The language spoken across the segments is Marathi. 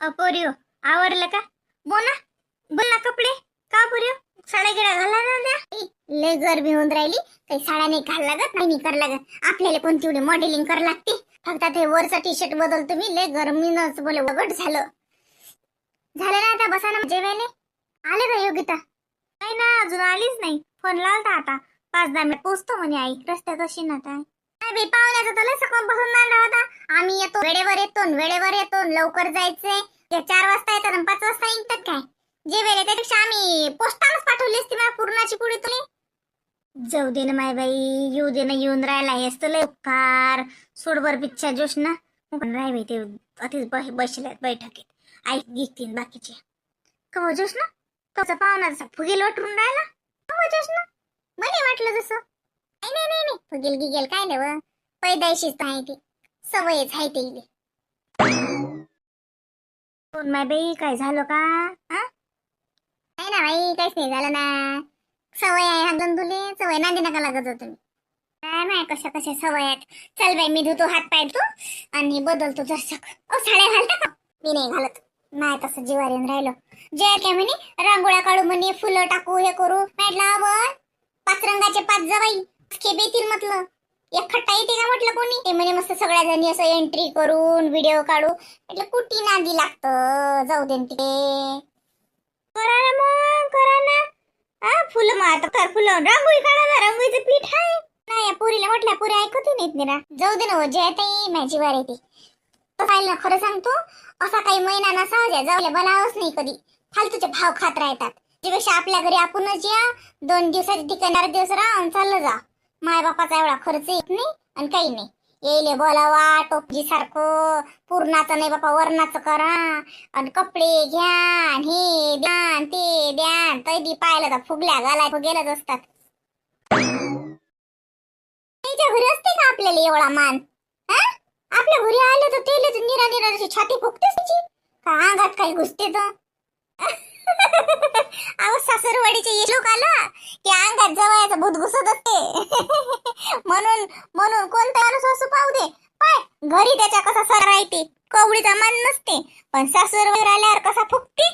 पोरियो आवरलं का? बोला बोल ना. कपडे का पोरियो? साड्या गिड्या घाला ना द्या. लय गरमी होऊन राहिली. काही साड्या नाही घाल लागत, नाही कर लागत. आपल्याला पण तेवढी मॉडेलिंग कर लागते. फक्त ते वरचा टी शर्ट बदलतो मी. लय गरमीनच बोले वगट झालं. झालं ना आता बसा ना जेवायला. आले का योगिता? नाही ना अजून आलीच नाही. फोन लावता आता 5-10 मिनिट पोचतो म्हणे आई. रस्त्यात अशी ना काय नाही पाहुण्याचं तर लय सकाळपासून मांडा होता. आम्ही येतो वेळेवर येतो लवकर जायचंय. 4 वाजता येतात आणि 5 वाजता निघतात काय जेवायला. त्यापेक्षा आम्ही पोस्टानच पाठवली असती मला पुरणाची पुडी. तुम्ही जाऊ दे ना माय बाई, येऊ दे ना. येऊन राहिला हेच तर लय उपकार. सोडबर पिच्छा जोश ना राय बाई. ते अतिच बसल्यात बैठकीत. ऐक घेतील बाकीचे कवा जोश ना. कसा पाहुणा फुगेल वाटून राहिला. कवा जोश ना मला वाटलं जसं. नाही फुगेल गिगेल काय नाही. पैदायशीच आहे ती, सवयच आहे ते. कोण माय बाई काय झालं का? नाही ना बाई काहीच नाही झालं ना. सवय आहे हा गंदुले. सवय नांदी नका लागत हो तुम्ही. काय नाही कशा सवय आहेत. चल बाई मी धुतो हात पाय तू आणि बदलतो जरसक. साड्या घालता का? मी नाही घालत. नाही तसं जीवार येऊन राहिलो. जय काय म्हणे रांगोळ्या काढू म्हणे, फुलं टाकू, हे करू. म्हटलं 5 रंगाचे 5 जवाई खेप येतील म्हटलं. एकखट्टा येते का म्हटलं कोणी. ते म्हणे मस्त सगळ्या जणी असं एंट्री करून व्हिडिओ काढू. म्हटलं कुठी नांदी लागतं. जाऊ दे तिकडे. करा ना मग करा ना. फुलं मग आता फुलं रांगोळी काढा ना. रांगोळीचं पीठ आहे. नाही पुरीला म्हटलं पुरी ऐकत नाहीत ना. जाऊ दे ना जय ताई माझी वार येते. ना खरं सांगतो असा काही महिना नसा जाऊया बनावच नाही कधी. फालतूचे भाव खात राहतात. त्यापेक्षा आपल्या घरी आपणच या. 2 दिवसाच्या ठिकाणी 4 दिवस राहा चाललं जा. माय बापाचा एवढा खर्च येत नाही आणि काही नाही. येले बोलावा टोपजी सारखं. पूर्णाचं नाही बापा वरणाचं करा आणि कपडे घ्या आणि हे द्या ते द्या. तैदी पाहिलं तर फुगल्या घालाय गेलच असतात. त्याच्या घरी असते का आपल्याला एवढा मान? आपल्या घरी आले तर तेले निरा छाती फुगतेच तिची का अंगात काही घुसते तर. अहो सासरवाडीचे लोक आला की अंगात जवळचा भूत घुसत असते. म्हणून कोणता माणूस असू पाहू दे पाय घरी त्याच्या कसा सर राहते. कवडीचा मान नसते पण सासरवर आल्यावर कसा फुगते.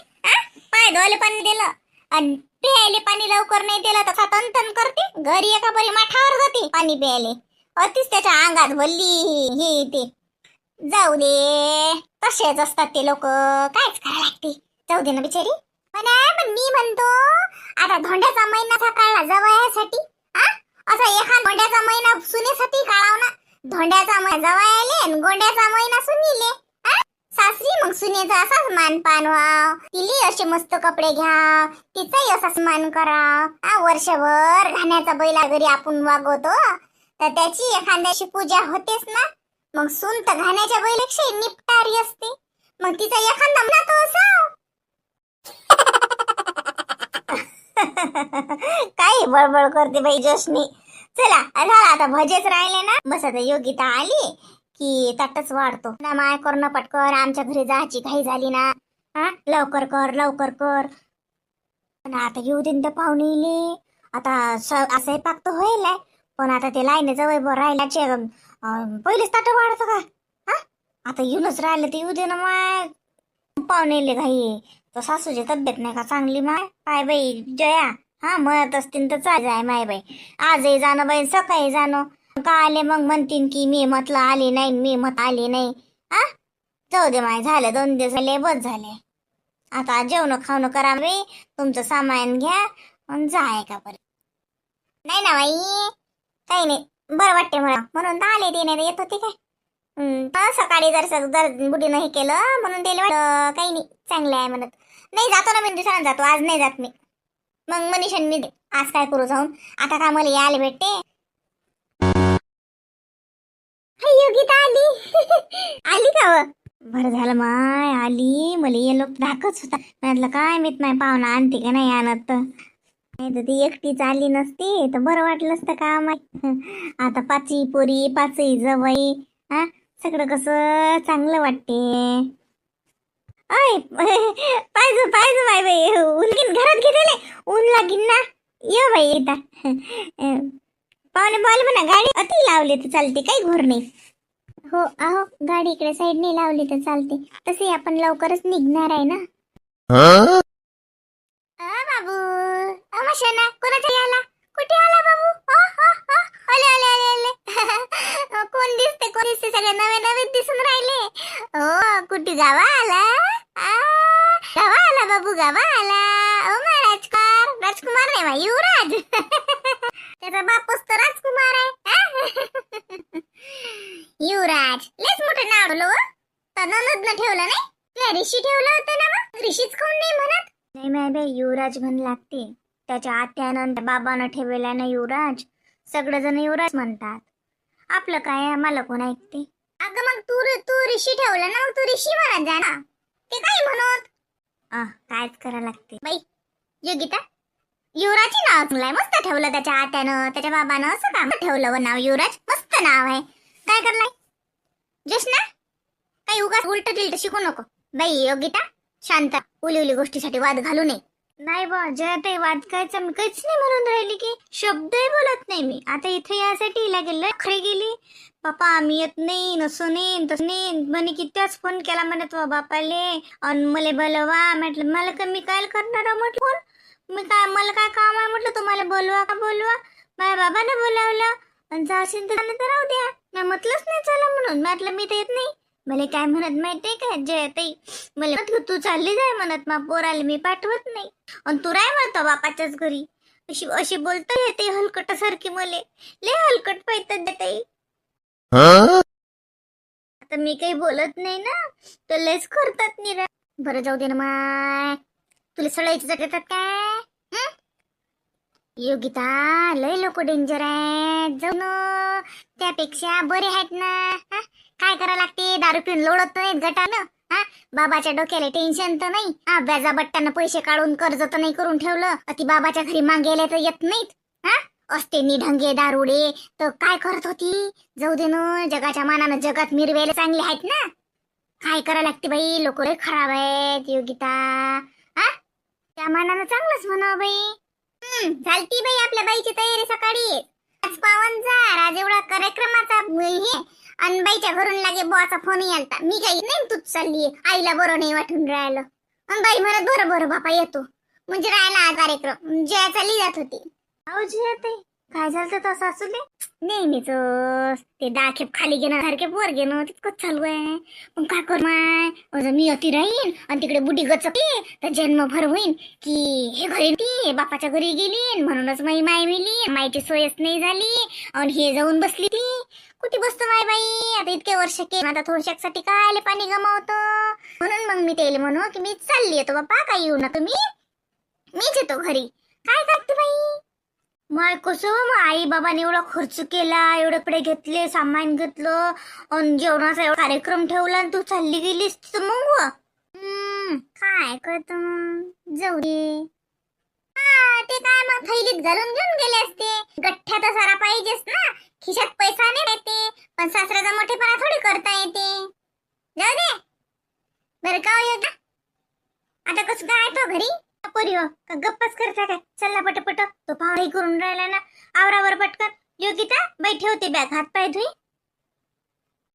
पाय धुवायला पाणी दिलं आणि प्यायले पाणी लवकर नाही दिलं तर तन करते. घरी एका परी माठावर जाते पाणी प्यायले. अतिच त्याच्या अंगात भल्ली हे ते. जाऊ दे तसेच असतात ते लोक. कायच करायला लागते. जाऊ दे ना बिचारी. पण मी म्हणतो आता धोंड्याचा महिना काढला जवयासाठी. असा एखादा धोंड्याचा महिना सुनेसाठी काढाव ना. धोंड्याचा महिना जवयाले आणि गोंड्याचा महिना सुनीले. सासरी मग सुनेचा असाच मानपान व्हाव. तिली असे मस्त कपडे घ्या. तिचाही असाच मान करा. वर्षभर घाण्याचा बैला घरी आपण वागवतो तर त्याची एखाद्याशी पूजा होतेच ना. मग सून तर घाण्याच्या बैलेक्षा निपटारी असते. मग तिचा एखादा म्हणा तो असा. काही बडबड करते बाई जोशनी. चला झाला आता भजेच राहिले ना. बस आता योगिता आली की ताटच वाढतो ना. माय कर ना पटकर. आमच्या घरी जायची घाई झाली ना. लवकर कर. पण आता येऊ दे त्या पाहुणीले. आता स्वयंपाक तर होईल पण आता ते लाईने जवळ राहिल्याचे पहिलेच ताट वाढतं का. आता येऊनच राहिलं ते येऊ दे ना. माय पाहुणेले घाई. तर सासूची तब्येत नाही का चांगली माय. पाय बाई जया म्हणत असतील तर चाल जाय माय बाई. आजही जाणं बाई सकाळी जाणं. का आले मग म्हणतील की मी म्हटलं आली नाही मी मत आली नाही. जाऊ दे माय झालं 2 दिवस झाले बस झाले. आता जेवण खावणं करा बाई. तुमचं सामान घ्या आणि जाय का बरं. नाही ना बाई काही नाही बरं वाटते मला म्हणून तर आले. ते नाही येत होते काय. सकाळी जर बुढीनं हे केलं म्हणून दिले काही नाही चांगलं आहे म्हणत. नाही जातो ना मी दिवसानं जातो. आज नाही जात मी. मग मनीषन मी आज काय करू जाऊन. आता का मला यायला भेटते. योगिता आली. आली का बरं झालं माय आली. मला ये लोक धाकच होता. म्हटलं काय मी माय पाहुणा आणते का नाही आणत. नाही तर ती एकटीच आली नसती तर बरं वाटलं असतं का माय. आता 5 पोरी 5 जवाई. सगळं कसं चांगलं वाटते. पाहिजे माय बाई. उलगीन घरात घेतले ऊन लागीन ना. ये बाई येता पाहुणे बॉल म्हणा गाडी अति लावली तर चालते काही घोर नाही. हो आहो, गाडी इकडे साईडने लावली तर चालते. तसे आपण लवकरच निघणार आहे ना. बाबू मशाना कोणाच्या आला? कुठे आला बाबू? आले आले आले आले. कोण दिसते कोण दिसते? सगळे नवे नवे दिसून राहिले. हो कुठे गावा आला? गावा आला बाबू, गावा आला. ओ राजकुमार, राजकुमार नाही बा, युवराज. त्याचा बापच तर राजकुमार आहे. युवराज लेच मोठं नाव ठेवलं. तर ननदनं ठेवलं नाही, त्या ऋषी ठेवलं होतं ना. मग ऋषीच कोण नाही म्हणत? नाही माय युवराज म्हण लागते. त्याच्या आत्यानं बाबानं ठेवल्यानं युवराज. सगळेजण युवराज म्हणतात. आपलं काय, आम्हाला कोण ऐकते? अगं मग तू ऋषी ठेवलं ना, मग तू ऋषी म्हणत जा ना. ते काय म्हणत? कायच करा लागते बाई. योगिता, युवराजी नाव चांगलंय, मस्त ठेवलं त्याच्या आत्यानं त्याच्या बाबानं. असं काम ठेवलं व नाव युवराज, मस्त नाव आहे. काय करलाय जशना? काही उगाच उलट तिलट शिकू नको बाई. योगिता शांत, उली उली गोष्टीसाठी वाद घालू नये. नाही बा जय, वाद कायचा मी काहीच नाही म्हणून राहिली की. शब्दही बोलत नाही मी. आता इथे यासाठी हिला गेलं खरे गेली. बापा आम्ही येत नाही, नसं नाही तसं नाही म्हणे. कित्याच फोन केला म्हणत वा बापाले, अन मले बोलवा. म्हटलं मला का मी काय करणार म्हटलं फोन. मी काय, मला काय काम आहे म्हटलं तुम्हाला बोलवा का बोलवा. माझ्या बाबाने बोलावलं, आणि जाशील तर राहू द्या. मी म्हटलंच नाही चला म्हणून. म्हटलं मी तर येत नाही. मला काय म्हणत माहितीये काय जयताई, मला तू चालली जाय म्हणत. मा पोराला मी पाठवत नाही, आणि तू राय म्हणतो बापाच्याच घरी. अशी अशी बोलता येते हलकट सारखी. मले लय हलकट पाहिजे देताई. आता मी काही बोलत नाही ना, तर लयच करतात निरा. बरं जाऊ दे ना माय, तुला सळायची येतात काय? योगिता लय लोक डेंजर आहेत. जाऊ न, त्यापेक्षा बरे आहेत ना. काय करा लागते, दारू पिऊन लोळत नाहीत गटानं. बाबाच्या डोक्याला टेन्शन तर नाही. व्याजा बट्ट्यानं पैसे काढून कर्ज तर नाही करून ठेवलं. अति बाबाच्या घरी मागायला तर येत नाहीत. असते निढंगे दारुडे तर काय करत होती? जाऊ दे ना, जगाच्या मानानं जगात मिरवायला चांगले आहेत ना. काय करा लागते बाई, लोक लय खराब आहेत योगिता. त्या मानानं चांगलंच म्हणावं बाई. झालती बाई आपल्या बाईची तयारी सकाळी. आज पावनचा आज एवढा कार्यक्रमाचा हे, आणि बाईच्या घरून लागे बुवाचा फोन यालता. मी काही नाही, तूच चालली, आईला बरं नाही वाटून राहिलं. आणि बाई म्हणत बरं बरं बापा येतो. म्हणजे राहिला हा कार्यक्रम. जया चालली जात होती. अहो जया ताई, काय झालं तर सासूले? नेहमीच ते दाखेप खाली घेणं सारखे पोर घेणं तितकंच चालू आहे. पण काय कर माय, अजून मी अति राहीन आणि तिकडे बुडी गचकली तर जन्मभर होईन की हे घरी ती बापाच्या घरी गेली, म्हणूनच माई माय मिली. माईची सोयच नाही झाली, आणि हे जाऊन बसली ती. कुठे बसतो माय बाई, आता इतके वर्ष केलं, आता थोडशासाठी काय पाणी गमावतं. म्हणून मग मी त्याला म्हणू की मी चालली येतो बापा, काही येऊ ना तुम्ही, मीच येतो घरी. काय करते बाई माय, कसं आई बाबाने एवढा खर्च केला, एवढे कपडे घेतले, सामान घेतलं, आणि जेवणाचा एवढा कार्यक्रम ठेवला, आणि तू चालली गेलीस तर मग काय करत. जाऊ दे. ते काय मग थैलीत घालून घेऊन गेले असते. गठ्ठ्या तर सारा पाहिजेच ना, खिशात पैसा नाही येते, पण सासऱ्याचा मोठेपणा थोडी करता येते. जाऊ दे बरं का योगा. आता कसं काय तो घरी पोरी हो का गप्पाच करता काय? चला पटपट, तो पाहुणे करून राहिला ना. आवरावर पटकन. योगिता बाई ठेवते बॅग, हात पाय धुई.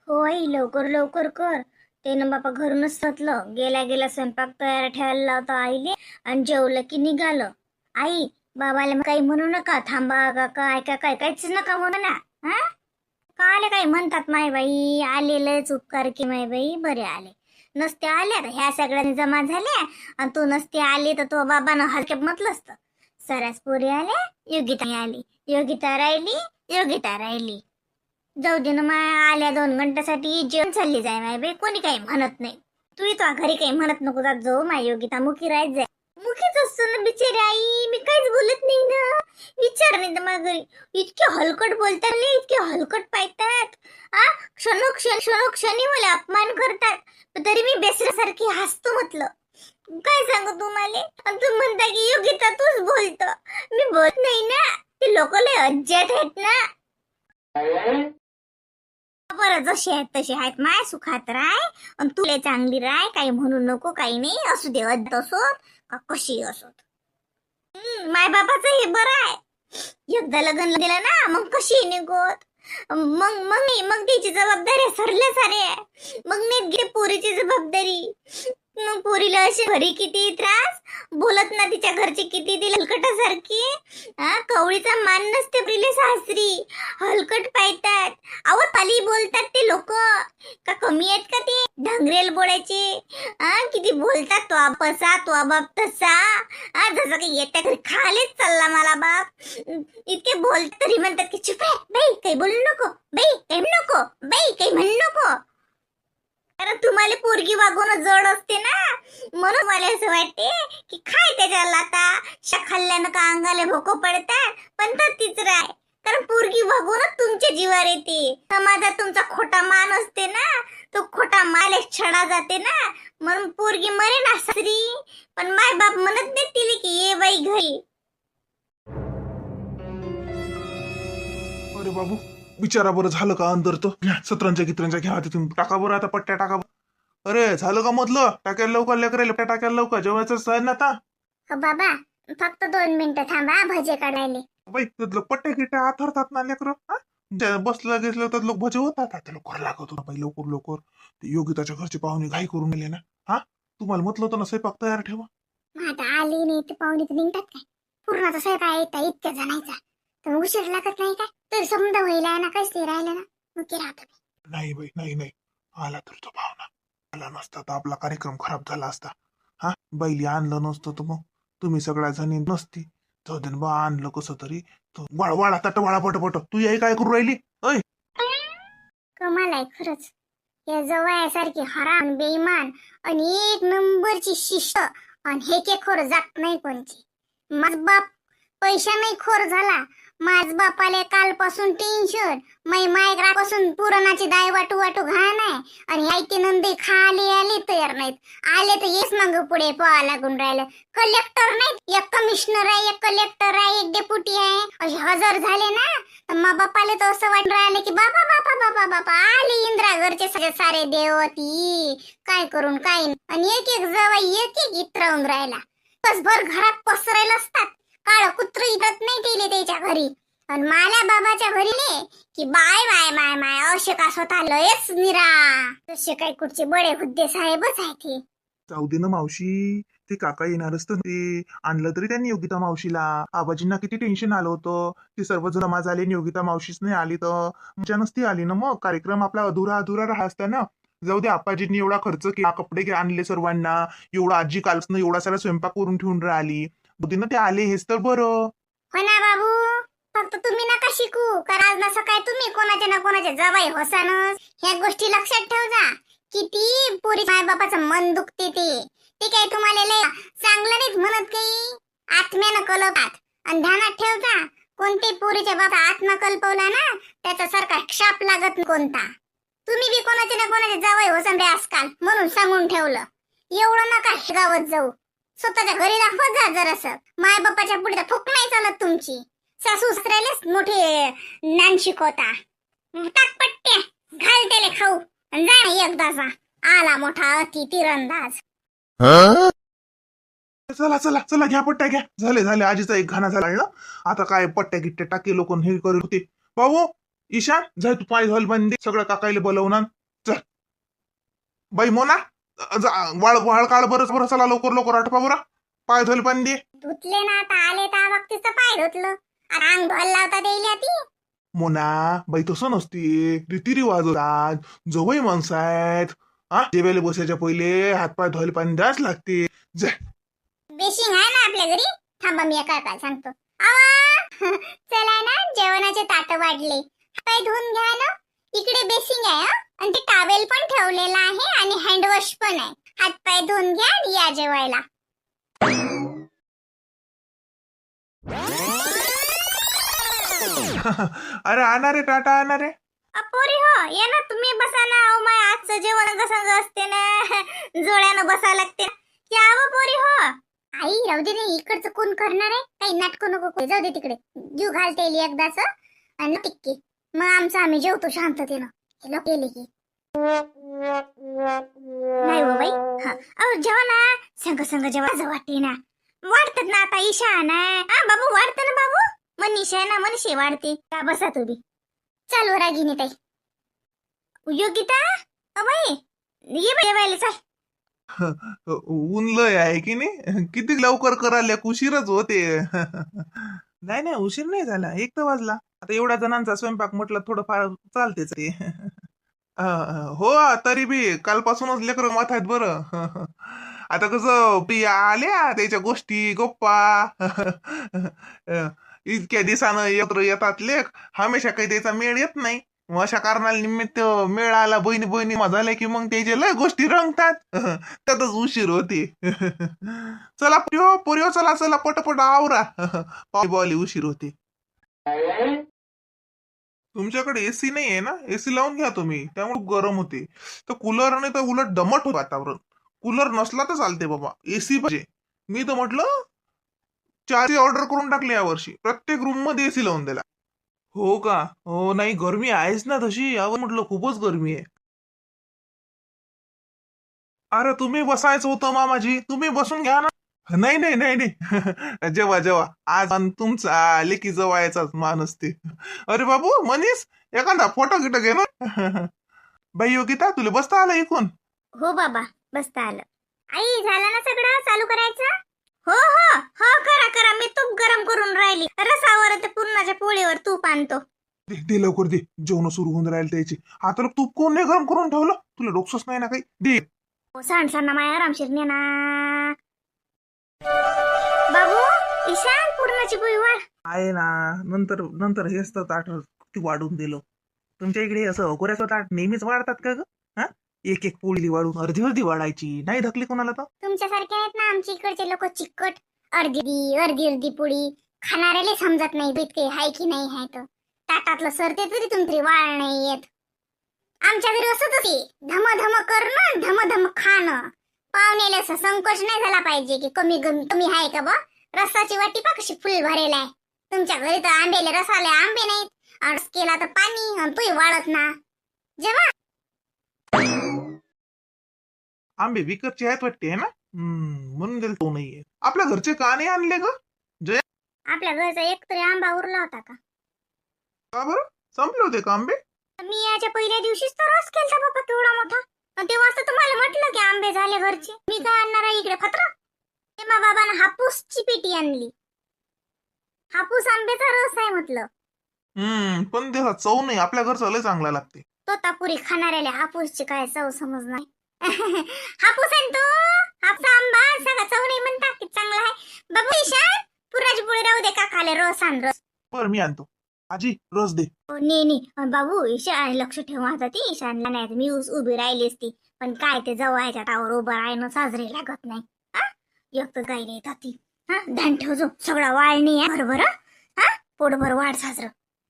हो आई लवकर लवकर कर. ते ना बापा घरूनच सतलं, गेल्या गेल्या स्वयंपाक तयार ठेवायला लावतो आईले, आणि जेवलं की निघालं. आई बाबाला काही म्हणू नका, थांबा का काय का काय काहीच नका म्हणू ना. काले काही म्हणतात माय बाई, आलेलंच उपकार की माय बाई, बरे आले. नसते आल्या तर ह्या सगळ्यांनी जमा झाल्या, आणि तू नसते आली तर तो बाबानं हलके म्हटलं असतं. सरास पोरी आल्या, योगिता आली, योगिता राहिली, योगिता राहिली. जाऊ दे ना माय, आल्या 2 घंट्यासाठी जेवण चालली जाय माय बाई, कोणी काही म्हणत नाही. तू तो घरी काही म्हणत नको जात जाऊ माय योगिता, मुखी राहायच जाय. मुखीच असतो ना बिचारी आई, मी काहीच बोलत नाही ना. विचार नाही तर माझ्या घरी इतके हलकट बोलतात, इतके हलकट पाहतात. क्षणोक्षणी मला अपमान करतात, तरी मी बेसऱ्यासारखी हसतो. म्हटलं काय सांगू तुम्हाला, आणि तू म्हणता की योगिता तूच बोलतो. मी बोलत नाही ना, ते लोक लय अज्जात आहेत ना. बरं जशी आहेत तशी आहेत माय, सुखात राय, आणि तुला चांगली राय, काही म्हणू नको, काही नाही. असू दे अद्द असोत का कशी असोत. माय बापाचं हे बरं आहे, एकदा लग्न दिलं ना मग कशी निघत. मग तिची जबाबदारी सरल्या सारे. मग मी घे पोरीची जबाबदारी. मग पोरीला अशी घरी किती त्रास, बोलत ना तिच्या घरची किती ती हलकटासारखी. कवळीचा मान नसते प्रिले सासरी, हलकट पाहतात. अहो खाली बोलतात ते लोक, का कमी आहेत का ते ढंगरेल बोलायचे. किती बोलतात, तो बसा तो बाप तसा. जसं काही येत्या घरी खालीच चालला मला बाप. इतके बोलतात तरी म्हणतात की चुप रे बाई, काही बोलू नको बाई, काही नको बाई, काही म्हणू नको. कारण तुम्हाला पोरगी वागवणं जड असते ना, म्हणून मला असं वाटते की काय त्याच्या लाता खाल्ल्यानं का अंगाला भोकं पडतात, पण तर तीच राय. कारण पोरगी वागवणं तुमच्या जीवावर येते. समाजात तुमचा खोटा मान असते ना, तो खोटा माल छडा जाते ना. म्हणून पोरगी मरे ना सासरी, पण माय बाप म्हणत नाही तिला की ये बाई घरी. अरे बाबू, विचारा बरं झालं का अंतर? तो सतरंच्या गितरंच्या घ्या तिथून, टाका बरं आता पट्ट्या टाका. अरे झालं का मधलं? टाकायला लवकर लेकरायला टाकायला लवकर, जेवायचं सण ना आता. बाबा फक्त 2 मिनिटं थांबा, भजे काढायले. बाई त्यातलं पट्ट्या गिट्ट्या आथरतात ना लेकर. बसलं घेतलं तर लोक भजे होतात. आता लवकर लागत होता बाई, लवकर लवकर. ते योगिताच्या घरचे पाहुणे घाई करून गेले ना. तुम्हाला म्हटलं होतं ना स्वयंपाक तयार ठेवा. आता आली नाही तर पाहुणे तर निघतात काय? पूर्णाचा स्वयंपाक येता इतक्या जणायचा तर उशीर लागत नाही काय? तर समजा व्हायला ना कसं राहिलं ना, मग ते राहत. नाही बाई, नाही आला तर तो पाहुणा. आला नसता तर आपला कार्यक्रम खराब झाला असता. बैली आणलं नसतं तर मग तुम्ही सगळ्या जणी नसती. जाऊ दे बा, आणलं कसं तरी. वाळा तट वाळा पटपट. तू याही काय करू राहिली? ऐ कमाल आहे खरंच. या जवयासारखी हराम बेईमान आणि 1 नंबरची शिष्य आणि हे के खोर जात नाही कोणची. माझ बाप पैसा नाही खोर झाला. माझ बापाले कालपासून टेन्शन. मायरापासून पुरणाची दाय वाटू वाटू घाण आहे. आणि ऐके नंदी खाली आले तयार नाहीत. आले तर येस मग पुढे पळा लागून राहिलं. कलेक्टर नाहीत, एक कमिशनर आहे, एक कलेक्टर आहे, एक डेप्युटी आहे, असे हजर झाले ना. तर मा बापाले तर असं वाटून राहिलं की बाबा बाबा बाबा बाबा आले इंद्रा घरचे सारे देवती. काय करून काय. आणि एक एक जवाई एक एक इतरावून राहिला. बसभर घरात पसरायला असतात. काळ कुत्र इथत नाही केले त्याच्या घरी. आणि माल्या बाबाच्या घरी ने की बाय बाय बाय बाय असे का स्वतः लयच निरा. तसे काही कुठचे बडे हुद्दे साहेबच आहे ते. जाऊ दे ना मावशी, ते काका येणारच तर ते आणलं तरी त्यांनी योगिता मावशीला. आबाजींना किती टेन्शन आलं होतं. ते सर्वजण जमा झाले, योगिता मावशीच नाही आली तर मजा नसती आली ना. मग कार्यक्रम आपला अधुरा राहा असता ना. जाऊ दे, आपाजींनी एवढा खर्च केला, कपडे आणले सर्वांना, एवढा आजी कालच एवढा सारा स्वयंपाक करून ठेवून राहिली. बुद्धीनं ते आले हेच तर बरं. हो ना बाबू, फक्त तुम्ही नका शिकू. कारण आज ना सकाळी तुम्ही कोणाच्या ना कोणाच्या जवाई होसानच. ह्या गोष्टी लक्षात ठेव जा. किती पुरी माय बापाचं मन दुखते ते काही तुम्हाला लय चांगलं नाहीत म्हणत. काही आत्म्यानं कलपात. आणि ध्यानात ठेव जा, कोणते पुरीच्या बापा आत्मा कल्पवला ना त्याचा सारखा शाप लागत कोणता. तुम्ही बी कोणाच्या ना कोणाच्या जवाई होसान रे आजकाल, म्हणून सांगून ठेवलं. एवढं नका गावात जाऊ. स्वतःच्या घरी दाखवत जा जरासं. माय बापाच्या पुढे तर फुक नाही चालत तुमची. सासू सासऱ्यालाच मोठे ज्ञान शिकवता. टाक पट्ट्या, घाल त्याले खाऊ आणि जा ना एकदाचा. आला मोठा अति तिरंदाज. चला चला चला, घ्या पट्ट्या घ्या. झाले आजीचा एक घाणा झाला ना. आता काय पट्ट्या गिट्ट्या टाके लोक हे करत होते. भाऊ ईशान, जाय तू पाय घाल बंदी. सगळं काकायला बोलवणार. चल बाई मोना, वाळ काढ बरं. चला लवकर आटपा बरं. पाय धुल बंदी. धुतले ना आता. आले तर बाबतीचं पाय धुतलं. अंग धुवायला लावता देईल ती. मोना बाई तसं नसते, रीतिरिवाज होतात. जवळ माणसं आहेत. जेवायला बसायच्या पहिले हातपाय धुवायला पाणी द्याच लागते. जाय. बेशिंग आहे ना आपल्या घरी. थांबा मी काय सांगतो. आवा चला ना, जेवणाचे ताट वाढले. पाय धुवून घ्या ना. इकडे बेसिंग आहे आणि ते टॉवेल पण ठेवलेला आहे आणि हँडवॉश पण आहे. हातपाय धुवून घ्या आणि या जेवायला. अरे आणा रे टाटा, आणा रे. अपोरी हो या ना, तुम्ही बसा ना. अहो माय आजचं जेवण कसं असते ना, जोड्यानं बसा लागते. या पोरी हो. आई राहू दे ना, इकडचं कोण करणार आहे. काही नाटक नको, जाऊ दे तिकडे. जीव घालता येईल एकदाच आणि टिक्की. मग आमचं आम्ही जेवतो शांततेनं. हे लोक गेले की नाही हो बाई. अहो जेव्हा ना संग जेव्हा वाटते ना, वाढतात ना. आता ईशा ना बाबू वाढतं ना बाबू. मनीषा ना मनीषे वाढते. का बसा तुम्ही. चाल व रागिनी ताई. योगिता अबाई ये बाई चाल. ऊन लय आहे की नाही, किती लवकर करायला उशीरच होते. नाही नाही, उशीर नाही झाला, 1 तर वाजला. आता एवढ्या जणांचा स्वयंपाक म्हटलं थोडंफार चालतेच ते. हो, तरी बी कालपासूनच लेकर माथ आहेत बरं. आता कसं पिया आल्या त्याच्या गोष्टी गप्पा. इतक्या दिवसानं एकत्र येतात लेख, हमेशा काही त्याचा मेळ येत नाही. मग अशा कारणाला निमित्त मेळ आला, बहिणी बहिणी झाल्या की मग त्याचे लय गोष्टी रंगतात. त्यातच उशीर होते. चला पोरियो पोरियो, चला चला पटपट आवरा. पावली उशीर होते. तुमच्याकडे एसी नाही आहे ना? एसी लावून घ्या तुम्ही, त्यामुळे गरम होते. तर कूलरने तर उलट दमट होत वातावरण. कूलर नसला तर चालते बाबा, एसी पाहिजे. मी तर म्हटलं 4 ऑर्डर करून टाकले यावर्षी, प्रत्येक रूम मध्ये एसी लावून दिला. हो का? हो, नाही गरमी आहेच ना तशी, यावर म्हटलं खूपच गरमी आहे. अरे तुम्ही बसायचं होतं मामाजी, तुम्ही बसून घ्या ना. नाही नाही नाही नाही. जेव्हा जेव्हा आज आणि तुमचा लेकी जवळचाच माणूस ते. अरे बाबू मनीष, एखादा फोटो गिटो घे ना. बाई योगिता, तुला बसता आलं इकून? हो बाबा बसता आलं. आई झालं ना सगळं, चालू करायचं? हो हो हो, करा करा. मी तूप गरम करून राहिली, रसावर ते पुरणाच्या पोळीवर तूप आणतो. दे दे लवकर दे, जेवण सुरू होऊन राहिले त्याची. आता तूप कोण नाही गरम करून ठेवलं? तुला डोकसच नाही ना काही? दे. हो, सांड सांड ना माया आरामशीर ने ना. बाबू ईशान, पुरणाची पोळी वाढ. आहे ना, नंतर नंतर हेच तर ताट किती वाढून दिलं. तुमच्या इकडे असं कोऱ्याचं ताट नेहमीच वाढतात का ग? हा, एक एक पोळी वाढून अर्धी अर्धी वाढायची, नाही धकली कोणाला तर. तुमच्यासारखे आहेत ना आमच्या इकडचे लोक, चिकट अर्धी अर्धी अर्धी पोळी खाणाऱ्याला समजत नाही इतके हाय की नाही हाय. तर ताटातलं सरते तरी तुमची वाळ नाही येत. आमच्या घरी असंच होती, धम धम करणं धम धम खाणं. पाहुण्याला असं संकोच नाही झाला पाहिजे की कमी कमी आहे का बा. रसाची वाटी पा कशी फुल भरेल आहे. तुमच्या घरी तर आंबेले रसाले आंबे नाहीत, रस केला तर पाणी आणि तोही वाळत ना. जेव्हा आंबे विकतचे आहेत वाटते है ना? म्हणून दिल तो नाहीये. आपल्या घरचे का नाही आणले ग? आपल्या घरचा एक तरी आंबा उरला होता का? का बरं? संपले होते का आंबे? मी याच्या पहिल्या दिवशीच तर रस केलता बाबा केवढा मोठा. आणि तेव्हा असं तुम्हाला म्हटलं की आंबे झाले घरचे. मी काय आणणार आहे इकडे फत्र? तेव्हा बाबानं हापूसची पेटी आणली. हापूस आंब्याचा रस आहे म्हटलं. पण त्याचा चव नाही, आपल्या घरचं लय चांगला लागते. तोतापुरी खाणाऱ्याला हापूसची काय चव समजणार. हापूस आहे तो, हापूस आंबा सगळा चव नाही म्हणता की चांगला आहे. बाबू ईशान, पुराची पोळी राहू दे, काकाले रस आण रस. बरं मी आणतो. आजी रस दे. नाही बाबू, ईशान लक्ष ठेवा आता. ती ईशानला नाही तर मी उभी राहिली असती, पण काय ते जवळच्या टावर उभं राहणं साजरे लागत नाही. एक तर काही नाही येतात ती. ध्यान ठेव जो, सगळा वाळणी आहे बरोबर. पोटभर वाढ साजरं.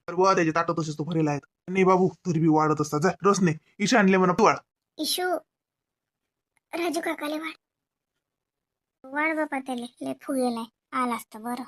बरं त्याचे ताट तसेच तो भरेला आहेत. नाही बाबू, तरी बी वाढत असतात. जा रस नाही, ईशा आणले म्हणा तू वाढ. इशू, राजू काकाले वाढ वाढ बापा, त्याले लय फुगेलाय. आला असतं बरं.